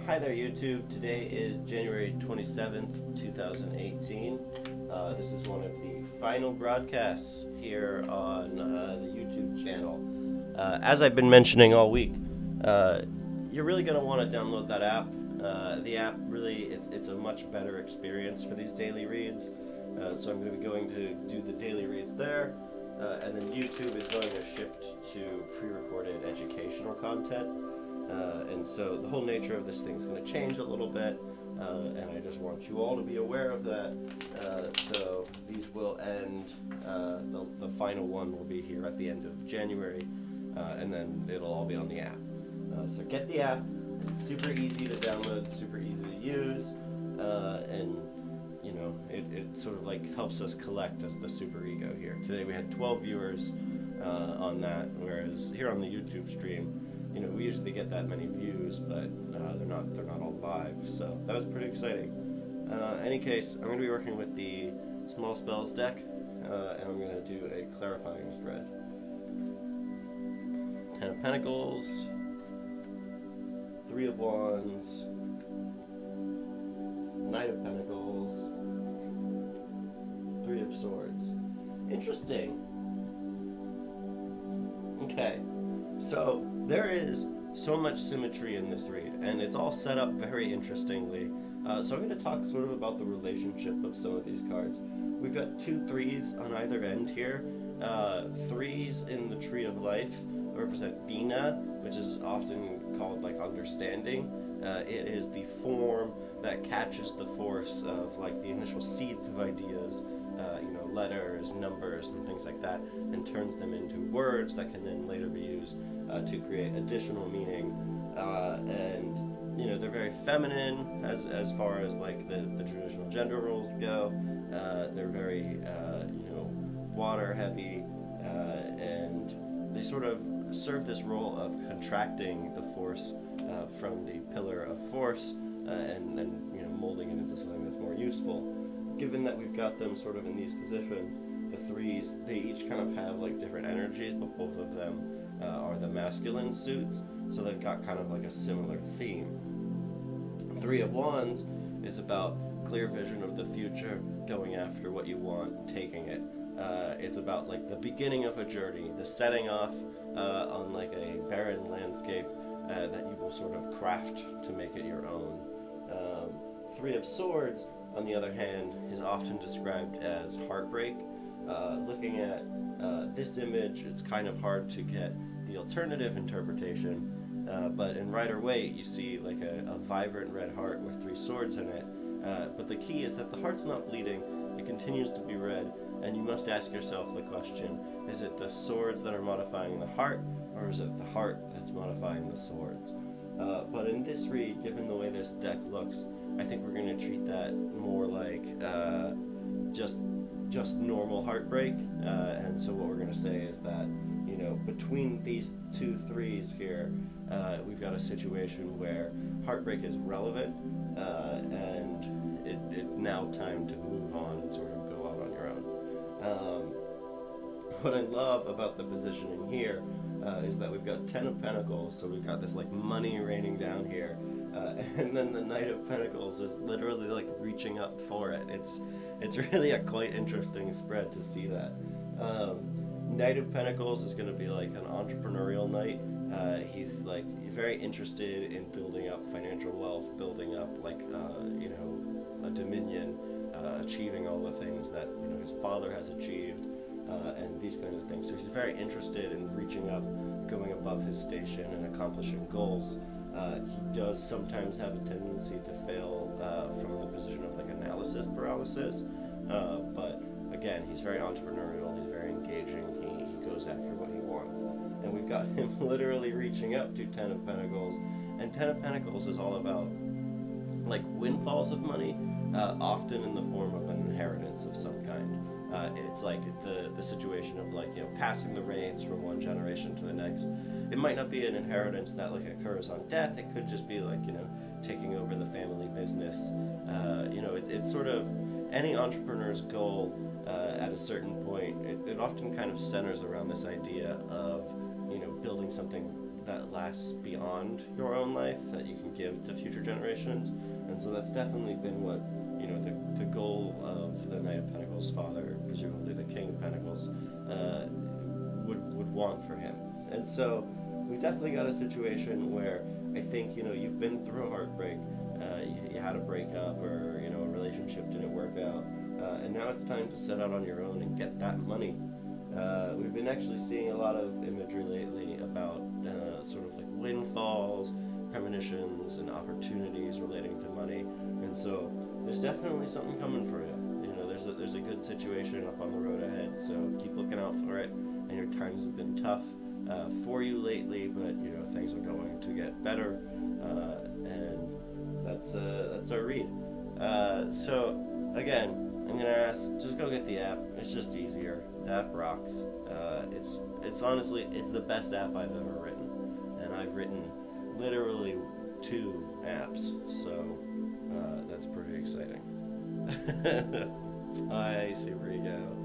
Hi there YouTube, today is January 27th, 2018. This is one of the final broadcasts here on the YouTube channel. As I've been mentioning all week, you're really going to want to download that app. The app really, it's a much better experience for these daily reads. So I'm going to be going to do the daily reads there, and then YouTube is going to shift to pre-recorded educational content. And so the whole nature of this thing is going to change a little bit, and I just want you all to be aware of that. So these will end, the final one will be here at the end of January, and then it'll all be on the app. So get the app. It's super easy to download, super easy to use, and you know, it sort of like helps us collect as the superego here. Today we had 12 viewers on that, whereas here on the YouTube stream, you know, we usually get that many views, but they're not all live, so that was pretty exciting. In any case, I'm going to be working with the small spells deck, and I'm going to do a clarifying spread. 10 of Pentacles, 3 of Wands, Knight of Pentacles, 3 of Swords. Interesting. Okay, so there is so much symmetry in this read, and it's all set up very interestingly. So I'm going to talk sort of about the relationship of some of these cards. We've got 2 3s on either end here. 3s in the Tree of Life represent Bina, which is often called like understanding. It is the form that catches the force of like the initial seeds of ideas, you know, letters, numbers, and things like that, and turns them into words that can then later be used to create additional meaning. And you know, they're very feminine as far as like the traditional gender roles go. They're very you know, water heavy, and they sort of serve this role of contracting the force from the pillar of force, and you know, molding it into something that's more useful. Given that we've got them sort of in these positions, the 3s, they each kind of have like different energies, but both of them are the masculine suits, so they've got kind of like a similar theme. 3 of Wands is about clear vision of the future, going after what you want, taking it. It's about like the beginning of a journey, the setting off on like a barren landscape that you will sort of craft to make it your own. 3 of Swords, on the other hand, is often described as heartbreak. Looking at this image, it's kind of hard to get the alternative interpretation, but in Rider-Waite you see like a vibrant red heart with 3 swords in it. But the key is that the heart's not bleeding, it continues to be red, and you must ask yourself the question, is it the swords that are modifying the heart, or is it the heart that's modifying the swords? But in this read, given the way this deck looks, I think we're going to treat that more like just normal heartbreak. And so what we're going to say is that, you know, between these 2 3s here, we've got a situation where heartbreak is relevant, and it's now time to move on and sort of go out on your own. What I love about the positioning here is that we've got 10 of Pentacles, so we've got this like money raining down here, and then the Knight of Pentacles is literally like reaching up for it. It's really a quite interesting spread to see that. Knight of Pentacles is going to be like an entrepreneurial knight. He's like very interested in building up financial wealth, building up like you know, a dominion, achieving all the things that, you know, his father has achieved, and these kinds of things. So he's very interested in reaching up, going above his station, and accomplishing goals. He does sometimes have a tendency to fail from the position of like analysis paralysis, but again, he's very entrepreneurial, he's very engaging, he goes after what he wants. And we've got him literally reaching up to 10 of Pentacles, and 10 of Pentacles is all about like windfalls of money, often in the form of an inheritance of some kind. It's like the situation of like, you know, passing the reins from one generation to the next. It might not be an inheritance that like occurs on death. It could just be like, you know, taking over the family business. You know, it's sort of any entrepreneur's goal at a certain point. It often kind of centers around this idea of, you know, building something that lasts beyond your own life that you can give to future generations. And so that's definitely been what, the goal of the Knight of Pentacles father, presumably the King of Pentacles, would want for him. And so we've definitely got a situation where I think, you've been through a heartbreak, you had a breakup, or, a relationship didn't work out, and now it's time to set out on your own and get that money. We've been actually seeing a lot of imagery lately about sort of like windfalls, premonitions, and opportunities relating to money. And so there's definitely something coming for you. There's a good situation up on the road ahead, so keep looking out for it. And your times have been tough for you lately, but things are going to get better, and that's our read. So again, I'm gonna ask, just go get the app. It's just easier. The app rocks. It's honestly, it's the best app I've ever written, and I've written literally 2 apps, so that's pretty exciting. I see where you go.